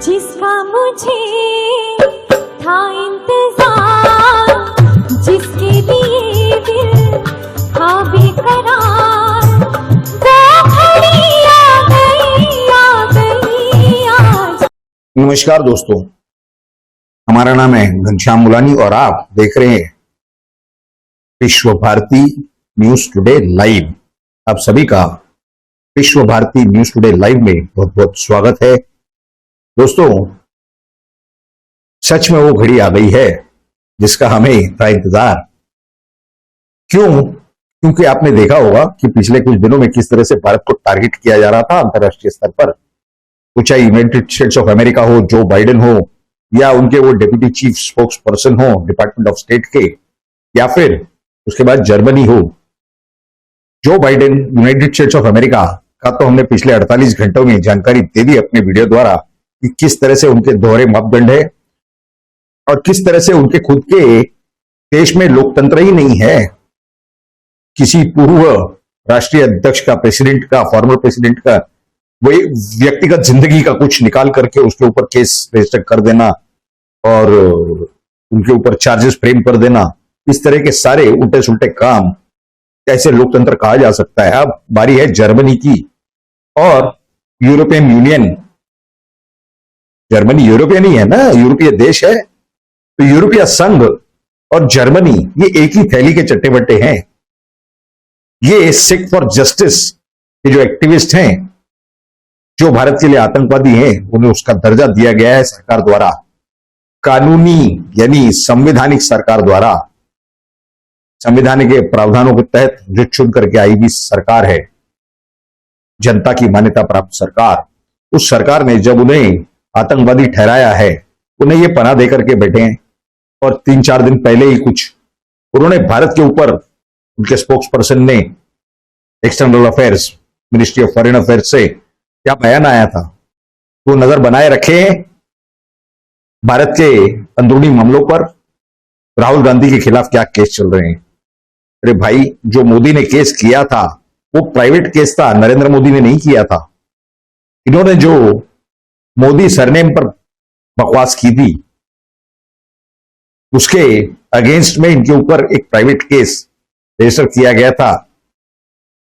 जिसका मुझे था इंतजार, जिसके लिए दिल था बेकरार, वो घड़ी आ गई आज। नमस्कार दोस्तों, हमारा नाम है घनश्याम मुलानी और आप देख रहे हैं विश्व भारती न्यूज टुडे लाइव। आप सभी का विश्व भारती न्यूज टुडे लाइव में बहुत बहुत स्वागत है। दोस्तों, सच में वो घड़ी आ गई है जिसका हमें था इंतजार। क्यों? क्योंकि आपने देखा होगा कि पिछले कुछ दिनों में किस तरह से भारत को टारगेट किया जा रहा था अंतर्राष्ट्रीय स्तर पर। वो चाहे यूनाइटेड स्टेट्स ऑफ अमेरिका हो, जो बाइडेन हो, या उनके वो डेप्यूटी चीफ स्पोक्स पर्सन हो डिपार्टमेंट ऑफ स्टेट के, या फिर उसके बाद जर्मनी हो। Joe Biden, United states of America का तो हमने पिछले 48 घंटों में जानकारी दे दी अपने वीडियो द्वारा कि किस तरह से उनके दोहरे मापदंड है और किस तरह से उनके खुद के देश में लोकतंत्र ही नहीं है। किसी पूर्व राष्ट्रीय अध्यक्ष का, प्रेसिडेंट का, फॉर्मर प्रेसिडेंट का वही व्यक्तिगत जिंदगी का कुछ निकाल करके उसके ऊपर केस रजिस्टर कर देना और उनके ऊपर चार्जेस फ्रेम कर देना, इस तरह के सारे उल्टे सुलटे काम कैसे लोकतंत्र कहा जा सकता है। अब बारी है जर्मनी की और यूरोपियन यूनियन। जर्मनी यूरोपियन ही है ना, यूरोपीय देश है, तो यूरोपीय संघ और जर्मनी ये एक ही थैली के चट्टे बट्टे हैं। ये सिख फॉर जस्टिस के जो एक्टिविस्ट हैं, जो भारत के लिए आतंकवादी हैं, उन्हें उसका दर्जा दिया गया है सरकार द्वारा, कानूनी यानी संवैधानिक सरकार द्वारा। संविधान के प्रावधानों के तहत जो चुन करके आई हुई सरकार है, जनता की मान्यता प्राप्त सरकार, उस सरकार ने जब उन्हें आतंकवादी ठहराया है, उन्हें ये पनाह देकर के बैठे हैं। और 3-4 दिन पहले ही कुछ उन्होंने भारत के ऊपर, उनके स्पोक्स पर्सन ने external affairs, ministry of foreign affairs से क्या बयान आया था, वो नजर बनाए रखे हैं भारत के अंदरूनी मामलों पर। राहुल गांधी के खिलाफ क्या केस चल रहे हैं। अरे भाई, जो मोदी ने केस किया था वो प्राइवेट केस था, नरेंद्र मोदी ने नहीं किया था। इन्होंने जो मोदी सरनेम पर बकवास की थी, उसके अगेंस्ट में इनके ऊपर एक प्राइवेट केस रजिस्टर किया गया था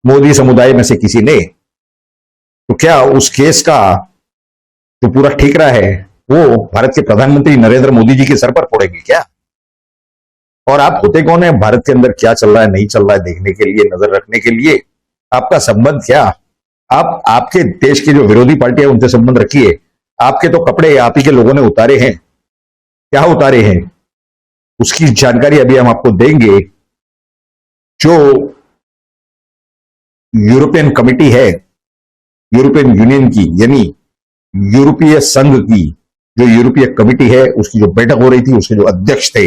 मोदी समुदाय में से किसी ने। तो क्या उस केस का जो पूरा ठीकरा है वो भारत के प्रधानमंत्री नरेंद्र मोदी जी के सर पर पड़ेगी क्या? और आप होते कौन है भारत के अंदर क्या चल रहा है, नहीं चल रहा है देखने के लिए, नजर रखने के लिए? आपका संबंध क्या? आप आपके देश के जो विरोधी पार्टी है उनसे संबंध रखिए। आपके तो कपड़े आप ही के लोगों ने उतारे हैं। क्या उतारे हैं उसकी जानकारी अभी हम आपको देंगे। जो यूरोपियन कमिटी है, यूरोपियन यूनियन की यानी यूरोपीय संघ की जो यूरोपीय कमिटी है, उसकी जो बैठक हो रही थी, उसके जो अध्यक्ष थे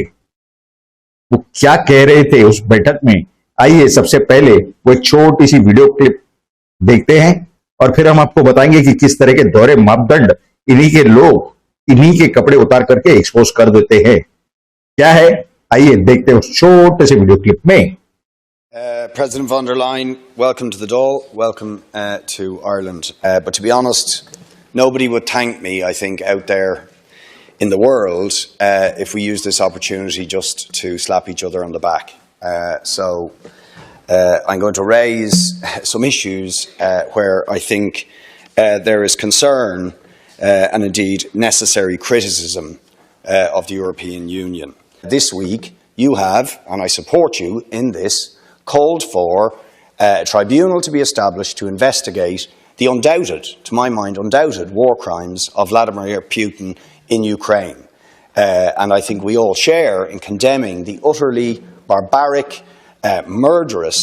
वो क्या कह रहे थे उस बैठक में, आइए सबसे पहले वो एक छोटी सी वीडियो क्लिप देखते हैं और फिर हम आपको बताएंगे कि किस तरह के दोहरे मापदंड इन्हीं के लोग इन्हीं के कपड़े उतार करके एक्सपोज कर देते हैं। क्या है, आइए देखते हैं उस छोटे से वीडियो क्लिप में। President von der Leyen, welcome to the Dáil, welcome to Ireland. But to be honest, nobody would thank me, I think, out there in the world if we use this opportunity just to slap each other on the back. So I'm going to raise some issues where I think there is concern and indeed necessary criticism of the European Union. This week you have, and I support you in this, called for a tribunal to be established to investigate the undoubted, to my mind, undoubted war crimes of Vladimir Putin in Ukraine. And I think we all share in condemning the utterly barbaric, murderous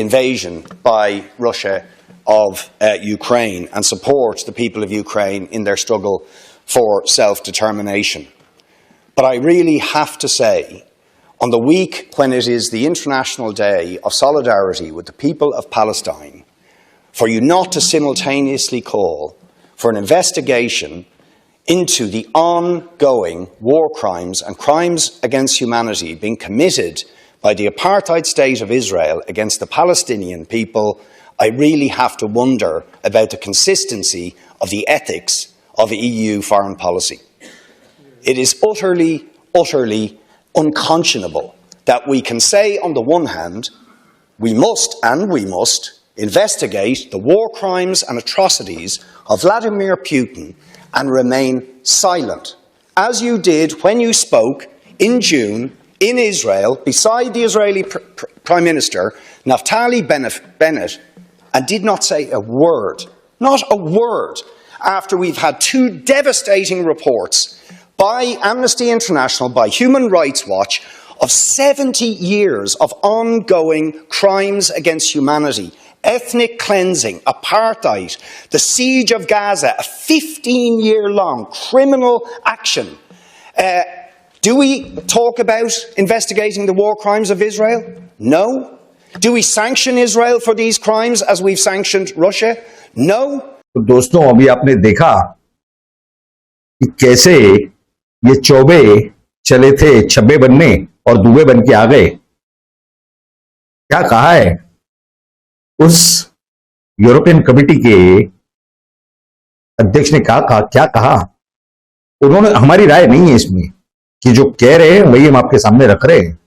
invasion by Russia of Ukraine and support the people of Ukraine in their struggle for self-determination. But I really have to say, on the week when it is the International Day of Solidarity with the people of Palestine, for you not to simultaneously call for an investigation into the ongoing war crimes and crimes against humanity being committed by the apartheid state of Israel against the Palestinian people, I really have to wonder about the consistency of the ethics of EU foreign policy. It is utterly, utterly unconscionable that we can say, on the one hand, we must investigate the war crimes and atrocities of Vladimir Putin and remain silent, as you did when you spoke in June in Israel beside the Israeli Prime Minister Naftali Bennett and did not say a word, not a word, after we've had two devastating reports by Amnesty International, by Human Rights Watch, of 70 years of ongoing crimes against humanity, ethnic cleansing, apartheid, the siege of Gaza, a 15-year-long criminal action. Do we talk about investigating the war crimes of Israel? No. Do we sanction Israel for these crimes as we've sanctioned Russia? No. तो दोस्तों, अभी आपने देखा कि कैसे ये चौबे चले थे छब्बे बनने और दुबे बन के आ गए। क्या कहा है उस यूरोपियन कमेटी के अध्यक्ष ने? क्या कहा उन्होंने? हमारी राय नहीं है इसमें, कि जो कह रहे हैं वही हम आपके सामने रख रहे हैं।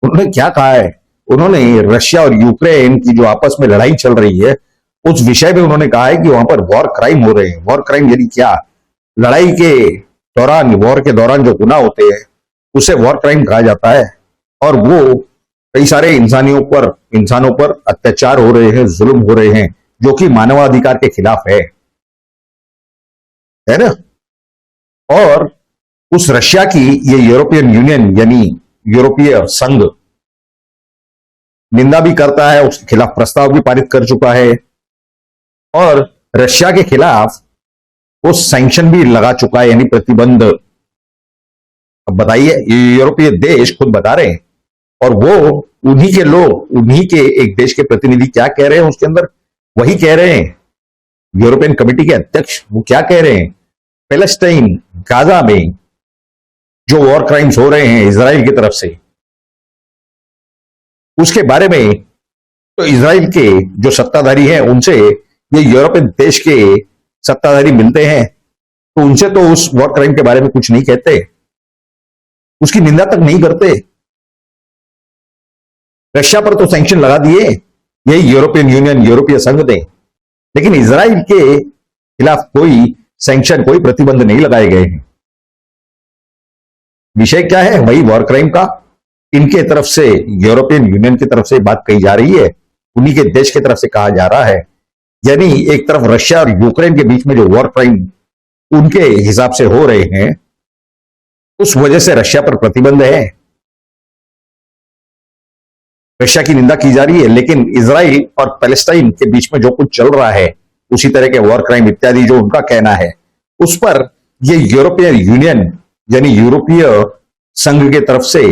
उन्होंने क्या कहा है? उन्होंने रशिया और यूक्रेन की जो आपस में लड़ाई चल रही है उस विषय में उन्होंने कहा है कि वहां पर वॉर क्राइम हो रहे हैं। वॉर क्राइम यानी क्या? लड़ाई के दौरान, वॉर के दौरान जो गुनाह होते हैं उसे वॉर क्राइम कहा जाता है, और वो कई सारे इंसानों पर अत्याचार हो रहे हैं, जुल्म हो रहे हैं, जो कि मानवाधिकार के खिलाफ है ना? और उस रशिया की ये यूरोपियन यूनियन यानी यूरोपीय संघ निंदा भी करता है, उसके खिलाफ प्रस्ताव भी पारित कर चुका है, और रशिया के खिलाफ वो सैंक्शन भी लगा चुका है, यानी प्रतिबंध। अब बताइए, ये यूरोपीय देश खुद बता रहे हैं, और वो उन्हीं के लोग, उन्हीं के एक देश के प्रतिनिधि क्या कह रहे हैं उसके अंदर, वही कह रहे हैं। यूरोपियन कमेटी के अध्यक्ष वो क्या कह रहे हैं? पैलेस्टाइन, गाजा में जो वॉर क्राइम्स हो रहे हैं इजराइल की तरफ से, उसके बारे में तो इजराइल के जो सत्ताधारी हैं उनसे ये यूरोपियन देश के सत्ताधारी मिलते हैं, तो उनसे तो उस वॉर क्राइम के बारे में कुछ नहीं कहते, उसकी निंदा तक नहीं करते। रशिया पर तो सैंक्शन लगा दिए यही यूरोपियन यूनियन, यूरोपीय संघ ने, लेकिन इजराइल के खिलाफ कोई सैंक्शन, कोई प्रतिबंध नहीं लगाए गए हैं। विषय क्या है? वही वॉर क्राइम का इनके तरफ से, यूरोपियन यूनियन की तरफ से बात कही जा रही है, उन्हीं के देश की तरफ से कहा जा रहा है। यानी एक तरफ रशिया और यूक्रेन के बीच में जो वॉर क्राइम उनके हिसाब से हो रहे हैं, उस वजह से रशिया पर प्रतिबंध है, रशिया की निंदा की जा रही है। लेकिन इजराइल और पैलेस्टाइन के बीच में जो कुछ चल रहा है, उसी तरह के वॉर क्राइम इत्यादि जो उनका कहना है, उस पर ये यूरोपियन यूनियन यानी यूरोपीय संघ के तरफ से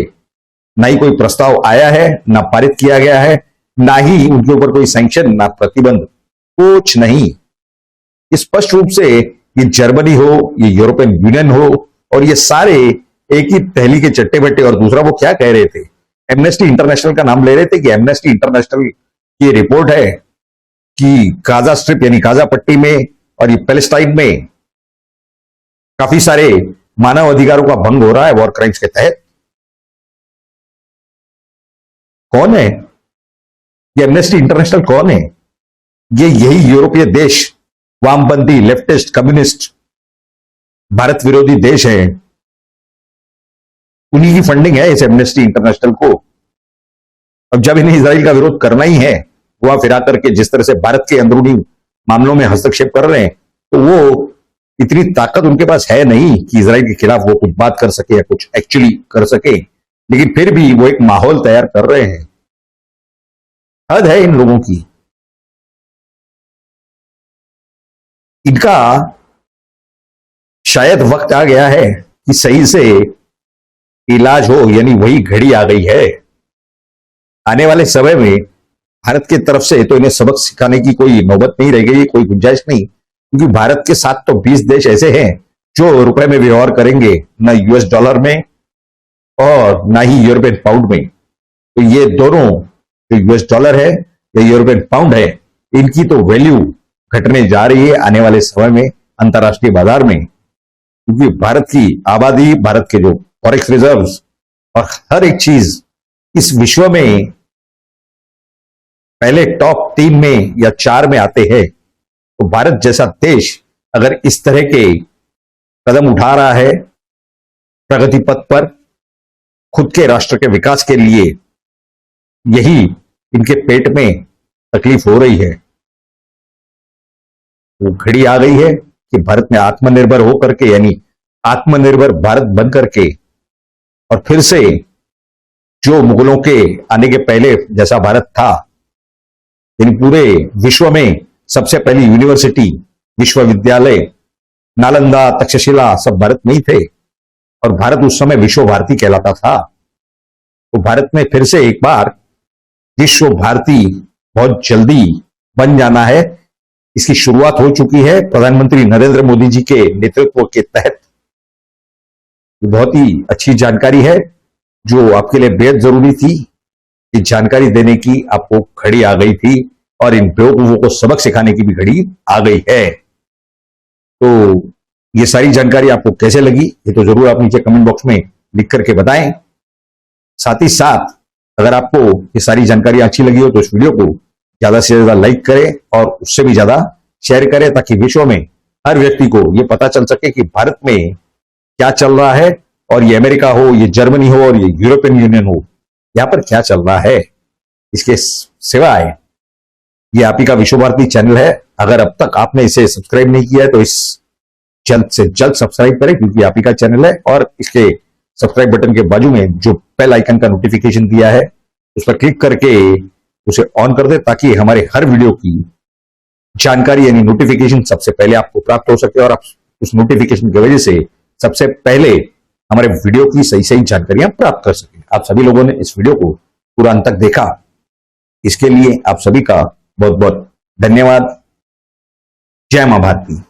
ना ही कोई प्रस्ताव आया है, ना पारित किया गया है, ना ही उनके ऊपर कोई सैंक्शन, ना प्रतिबंध, कुछ नहीं। स्पष्ट रूप से ये जर्मनी हो, ये यूरोपियन यूनियन हो, और ये सारे एक ही थैली के चट्टे बट्टे। और दूसरा वो क्या कह रहे थे? एमनेस्टी इंटरनेशनल का नाम ले रहे थे कि एमनेस्टी इंटरनेशनल की रिपोर्ट है कि गाजा स्ट्रिप यानी गाजा पट्टी में और ये पैलेस्टाइन में काफी सारे मानव अधिकारों का भंग हो रहा है वॉर क्राइम्स के तहत। कौन है ये एमनेस्टी इंटरनेशनल? कौन है ये? यही यूरोपीय देश, वामपंथी, लेफ्टिस्ट, कम्युनिस्ट, भारत विरोधी देश है, उन्हीं की फंडिंग है इस एमनेस्टी इंटरनेशनल को। अब जब इन्हें इजराइल का विरोध करना ही है, वह फिरा करके जिस तरह से भारत के अंदरूनी मामलों में हस्तक्षेप कर रहे हैं, तो वो इतनी ताकत उनके पास है नहीं कि इजराइल के खिलाफ वो कुछ बात कर सके या कुछ एक्चुअली कर सके। लेकिन फिर भी वो एक माहौल तैयार कर रहे हैं। हद है इन लोगों की। इनका शायद वक्त आ गया है कि सही से इलाज हो, यानी वही घड़ी आ गई है। आने वाले समय में भारत की तरफ से तो इन्हें सबक सिखाने की कोई नौबत नहीं रह गई, कोई गुंजाइश नहीं, क्योंकि भारत के साथ तो 20 देश ऐसे हैं जो रुपए में व्यवहार करेंगे, ना यूएस डॉलर में और ना ही यूरोपियन पाउंड में। तो ये दोनों, जो यूएस डॉलर है या यूरोपियन पाउंड है, इनकी तो वैल्यू घटने जा रही है आने वाले समय में। अंतर्राष्ट्रीय बाजार में, क्योंकि भारत की आबादी, भारत के जो फॉरेक्स रिजर्व्स और हर एक चीज इस विश्व में पहले टॉप 3 में या 4 में आते हैं। तो भारत जैसा देश अगर इस तरह के कदम उठा रहा है प्रगति पथ पर, खुद के राष्ट्र के विकास के लिए, यही इनके पेट में तकलीफ हो रही है। वो घड़ी आ गई है कि भारत में आत्मनिर्भर हो करके, यानी आत्मनिर्भर भारत बन करके, और फिर से जो मुगलों के आने के पहले जैसा भारत था, यानी पूरे विश्व में सबसे पहली यूनिवर्सिटी, विश्वविद्यालय, नालंदा, तक्षशिला सब भारत में ही थे, और भारत उस समय विश्व भारती कहलाता था। तो भारत में फिर से एक बार विश्व भारती बहुत जल्दी बन जाना है। इसकी शुरुआत हो चुकी है प्रधानमंत्री नरेंद्र मोदी जी के नेतृत्व के तहत। बहुत ही अच्छी जानकारी है जो आपके लिए बेहद जरूरी थी। कि जानकारी देने की आपको घड़ी आ गई थी और इन बेवकूफों को सबक सिखाने की भी घड़ी आ गई है। तो ये सारी जानकारी आपको कैसे लगी ये तो जरूर आप नीचे कमेंट बॉक्स में लिख करके बताएं। साथ ही साथ अगर आपको ये सारी जानकारी अच्छी लगी हो तो इस वीडियो को ज्यादा से ज्यादा लाइक करें और उससे भी ज्यादा शेयर करें, ताकि विश्व में हर व्यक्ति को ये पता चल सके कि भारत में क्या चल रहा है, और ये अमेरिका हो, ये जर्मनी हो और ये यूरोपियन यूनियन हो, यहां पर क्या चल रहा है। इसके सिवाय ये आप ही का विश्व भारती चैनल है। अगर अब तक आपने इसे सब्सक्राइब नहीं किया है तो इस जल्द से जल्द सब्सक्राइब करें, क्योंकि आप ही का चैनल है। और इसके सब्सक्राइब बटन के बाजू में जो बेल आइकन का नोटिफिकेशन दिया है उस पर क्लिक करके उसे ऑन कर दे, ताकि हमारे हर वीडियो की जानकारी यानी नोटिफिकेशन सबसे पहले आपको प्राप्त हो सके, और आप उस नोटिफिकेशन की वजह से सबसे पहले हमारे वीडियो की सही सही जानकारियां प्राप्त कर सके। आप सभी लोगों ने इस वीडियो को पूरा अंत तक देखा, इसके लिए आप सभी का बहुत बहुत धन्यवाद। जय मां भारती।